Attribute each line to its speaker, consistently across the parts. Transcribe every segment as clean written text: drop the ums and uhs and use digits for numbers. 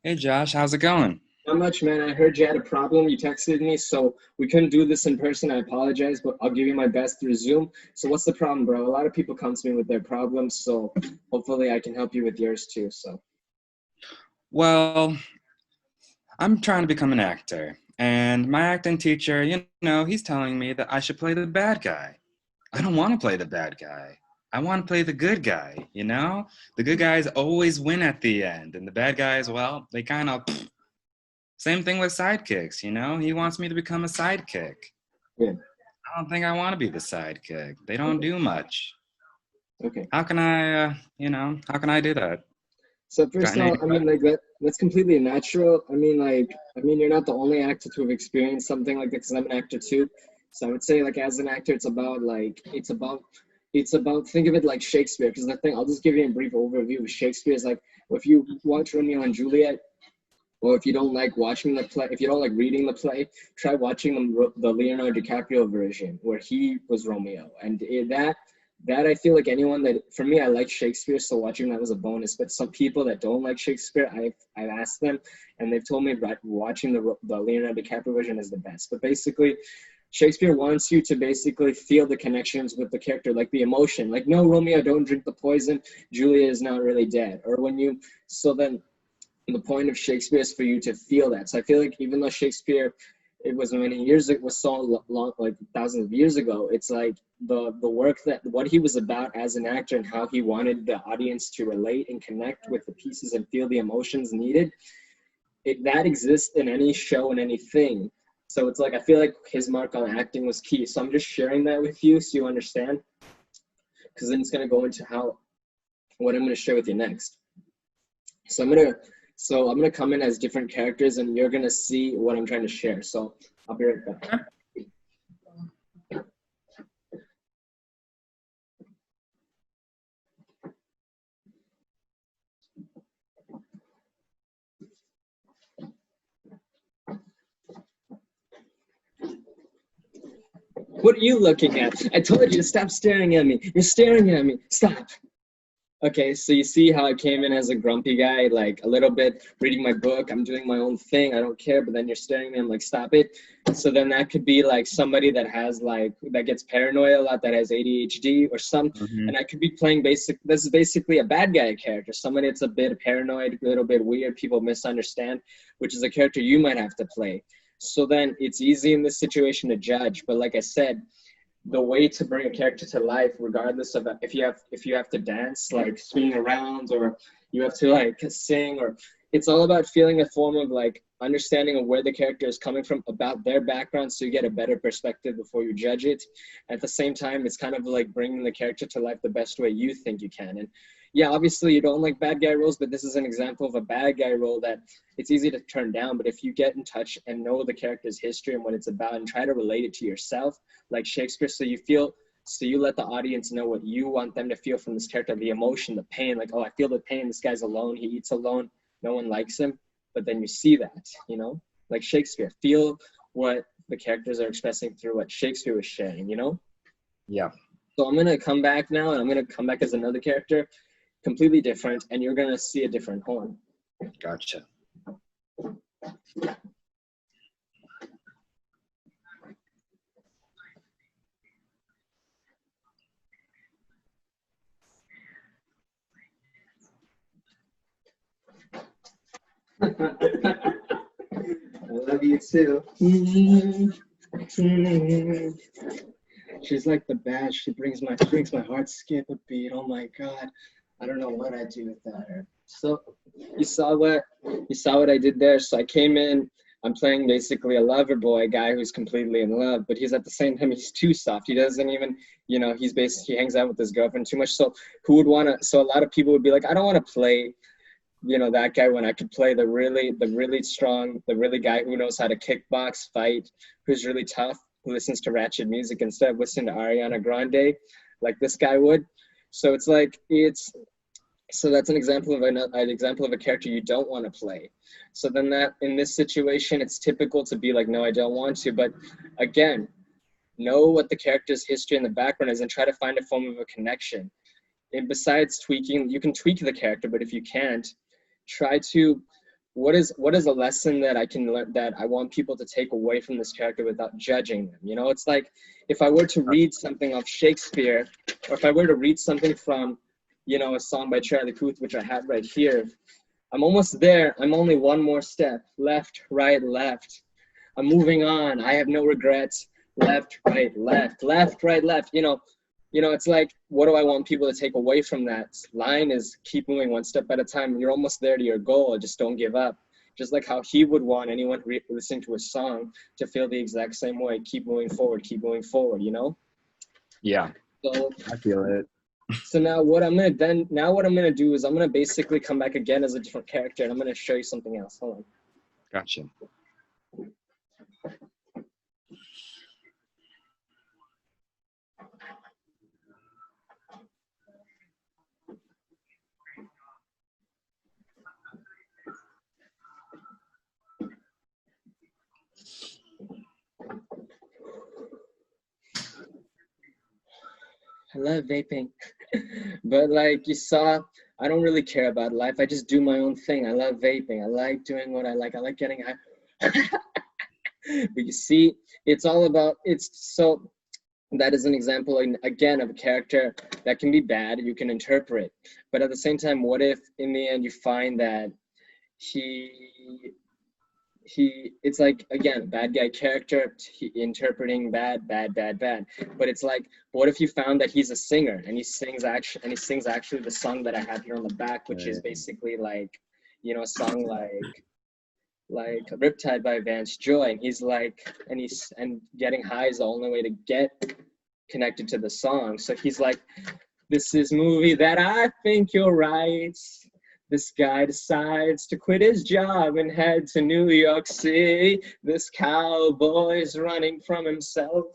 Speaker 1: Hey Josh, how's it going?
Speaker 2: Not much, man. I heard you had a problem. You texted me, so we couldn't do this in person. I apologize, but I'll give you my best through Zoom. So what's the problem, bro? A lot of people come to me with their problems, so hopefully I can help you with yours too. So
Speaker 1: Well, I'm trying to become an actor, and my acting teacher, he's telling me that I should play the bad guy. I don't want to play the bad guy. I want to play the good guy, you know? The good guys always win at the end, and the bad guys, well, they kind of same thing with sidekicks, you know? He wants me to become a sidekick.
Speaker 2: yeah,
Speaker 1: I don't think I want to be the sidekick. They don't
Speaker 2: okay,
Speaker 1: do much.
Speaker 2: okay.
Speaker 1: How can how can I do that?
Speaker 2: So
Speaker 1: Got
Speaker 2: first of
Speaker 1: any
Speaker 2: all, I mean, like that's completely natural. I mean, you're not the only actor to have experienced something like that because I'm an actor too. So I would say, like, as an actor, it's about think of it like Shakespeare. Because the thing, I'll just give you a brief overview of Shakespeare. Is like if you watch Romeo and Juliet, or if you don't like watching the play, if you don't like reading the play, try watching the Leonardo DiCaprio version where he was Romeo. And that I feel like anyone that for me I like Shakespeare, so watching that was a bonus. But some people that don't like Shakespeare, I've asked them, and they've told me that watching the Leonardo DiCaprio version is the best. But basically, Shakespeare wants you to basically feel the connections with the character, like the emotion. Like, no, Romeo, don't drink the poison. Julia is not really dead. Or when you, so then the point of Shakespeare is for you to feel that. So I feel like even though Shakespeare, it was many years, it was so long, like thousands of years ago. It's like the work that what he was about as an actor and how he wanted the audience to relate and connect with the pieces and feel the emotions needed. That exists in any show and anything. So it's like I feel like his mark on acting was key. So I'm just sharing that with you so you understand, because then it's gonna go into how what I'm gonna share with you next. So I'm gonna come in as different characters, and you're gonna see what I'm trying to share. So I'll be right back. What are you looking at? I told you to stop staring at me. You're staring at me. Stop. Okay, so you see how I came in as a grumpy guy, like a little bit reading my book. I'm doing my own thing. I don't care. But then you're staring at me. I'm like, stop it. So then that could be like somebody that has like that gets paranoid a lot, that has ADHD or some.
Speaker 1: hmm
Speaker 2: And I could be playing basic. This is basically a bad guy character. Somebody that's a bit paranoid, a little bit weird. People misunderstand, which is a character you might have to play. So then it's easy in this situation to judge. But like I said, the way to bring a character to life, regardless of if you have to dance, like swing around, or you have to like sing, or it's all about feeling a form of like understanding of where the character is coming from, about their background, so you get a better perspective before you judge it. At the same time, it's kind of like bringing the character to life the best way you think you can. And yeah, obviously you don't like bad guy roles, but this is an example of a bad guy role that it's easy to turn down. But if you get in touch and know the character's history and what it's about and try to relate it to yourself, like Shakespeare, so you let the audience know what you want them to feel from this character, the emotion, the pain, like, oh, I feel the pain, this guy's alone, he eats alone, no one likes him. But then you see that, like Shakespeare, feel what the characters are expressing through what Shakespeare was sharing.
Speaker 1: Yeah,
Speaker 2: So I'm gonna come back now, and I'm gonna come back as another character, completely different, and you're gonna see a different horn.
Speaker 1: gotcha.
Speaker 2: I love you too. She's like the best. She brings my heart skip a beat. Oh my god. I don't know what I'd do without her. So you saw what you saw what I did there. So I came in, I'm playing basically a lover boy guy who's completely in love, but he's at the same time he's too soft. He doesn't even, he's basically he hangs out with his girlfriend too much. So who would wanna so a lot of people would be like, I don't wanna play that guy when I could play the really strong, the really guy who knows how to kickbox, fight, who's really tough, who listens to ratchet music instead of listening to Ariana Grande, like this guy would. So it's like so that's an example of a character you don't want to play. So then that in this situation, it's typical to be like, no, I don't want to. But again, know what the character's history and the background is, and try to find a form of a connection. And besides tweaking, you can tweak the character, but if you can't, try to what is a lesson that I can learn, that I want people to take away from this character without judging them? You know, it's like if I were to read something of Shakespeare, or if I were to read something from, you know, a song by Charlie Puth, which I have right here, I'm almost there. I'm only one more step. Left, right, left. I'm moving on. I have no regrets. Left, right, left. Left, right, left. You know, it's like, what do I want people to take away from that line is keep moving one step at a time. You're almost there to your goal. Just don't give up. Just like how he would want anyone listening to a song to feel the exact same way. Keep moving forward, you know?
Speaker 1: Yeah,
Speaker 2: So
Speaker 3: I feel it.
Speaker 2: So now what I'm gonna do is I'm gonna basically come back again as a different character, and I'm gonna show you something else. Hold on.
Speaker 1: gotcha.
Speaker 2: I love vaping, but like you saw, I don't really care about life. I just do my own thing. I love vaping. I like doing what I like. I like getting high. But you see, it's all about, it's so, that is an example, again, of a character that can be bad, you can interpret. But at the same time, what if in the end you find that he it's like, again, bad guy character, interpreting bad, but it's like, what if you found that he's a singer and he sings actually the song that I have here on the back, which is basically like, you know, a song like Riptide by Vance Joy, and he's like, and getting high is the only way to get connected to the song. So he's like, this is movie that I think you're right. This guy decides to quit his job and head to New York City. This cowboy's running from himself.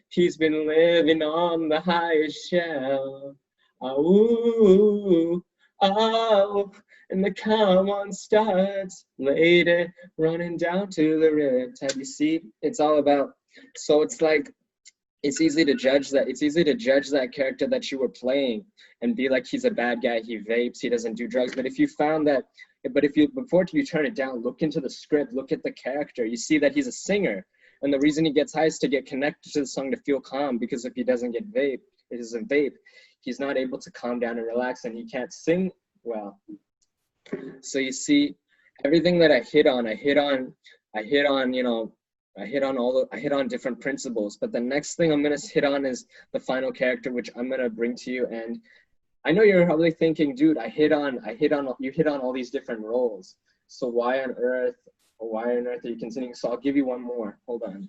Speaker 2: He's been living on the highest shelf. Oh, oh, and the come on starts later, running down to the riptide. You see, it's all about, so it's like, it's easy to judge that character that you were playing and be like, he's a bad guy, he vapes, he doesn't do drugs. But if you found that, before you turn it down, look into the script, look at the character, you see that he's a singer. And the reason he gets high is to get connected to the song, to feel calm, because if he doesn't vape, he's not able to calm down and relax, and he can't sing well. So you see, everything that I hit on, you know, I hit on different principles, but the next thing I'm going to hit on is the final character, which I'm going to bring to you. And I know you're probably thinking, dude, you hit on all these different roles. So why on earth are you continuing? So I'll give you one more. Hold on.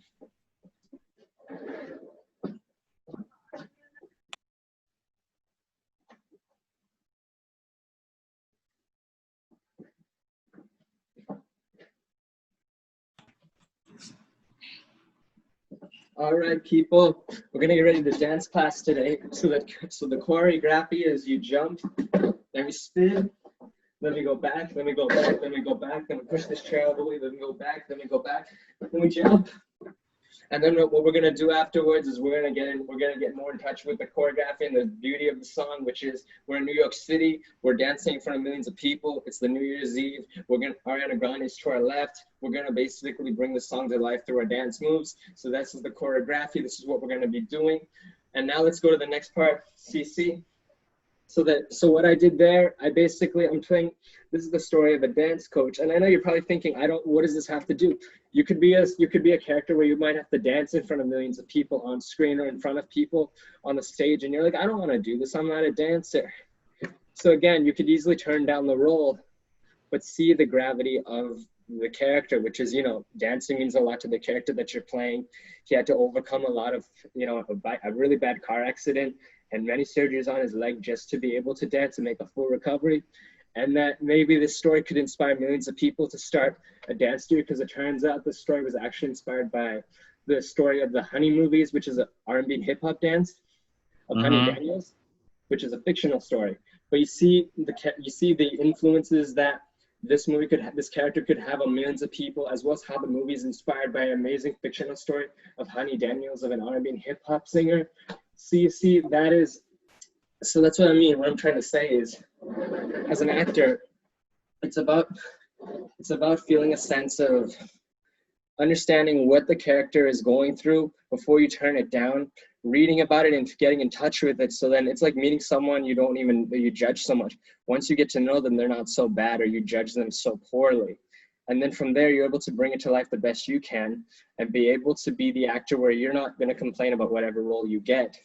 Speaker 2: All right, people, we're gonna get ready to dance class today. So the choreography is you jump, then we spin, then we go back, then we go back, then we go back, then we push this chair all the way, then we go back, then we go back, then we jump. And then what we're gonna do afterwards is we're gonna get more in touch with the choreography and the beauty of the song, which is we're in New York City, we're dancing in front of millions of people. It's the New Year's Eve. Ariana Grande is to our left. We're gonna basically bring the song to life through our dance moves. So this is the choreography. This is what we're gonna be doing. And now let's go to the next part, CC. So what I did there, I'm playing, this is the story of a dance coach. And I know you're probably thinking, what does this have to do? You could be a character where you might have to dance in front of millions of people on screen or in front of people on the stage. And you're like, I don't want to do this. I'm not a dancer. So again, you could easily turn down the role, but see the gravity of the character, which is, you know, dancing means a lot to the character that you're playing. He had to overcome a lot of, you know, a really bad car accident and many surgeries on his leg just to be able to dance and make a full recovery. And that maybe this story could inspire millions of people to start a dance studio, because it turns out this story was actually inspired by the story of the Honey movies, which is an R&B and hip hop dance of Honey Daniels, which is a fictional story. But you see the influences that this character could have on millions of people, as well as how the movie is inspired by an amazing fictional story of Honey Daniels, of an R&B and hip hop singer. So you see, so that's what I mean. What I'm trying to say is, as an actor, it's about It's about feeling a sense of understanding what the character is going through before you turn it down, reading about it and getting in touch with it. So then it's like meeting someone you judge so much. Once you get to know them, they're not so bad, or you judge them so poorly. And then from there, you're able to bring it to life the best you can and be able to be the actor where you're not going to complain about whatever role you get.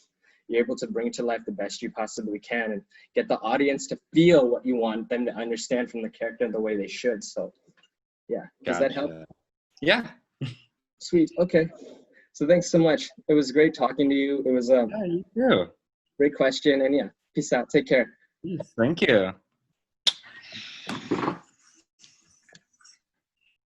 Speaker 2: You're able to bring it to life the best you possibly can and get the audience to feel what you want them to understand from the character the way they should. So, yeah. Does that help?
Speaker 1: Yeah.
Speaker 2: Sweet. Okay. So thanks so much. It was great talking to you. It was a
Speaker 1: Yeah, you too.
Speaker 2: great question. And yeah, peace out. Take care.
Speaker 1: Peace. Thank you.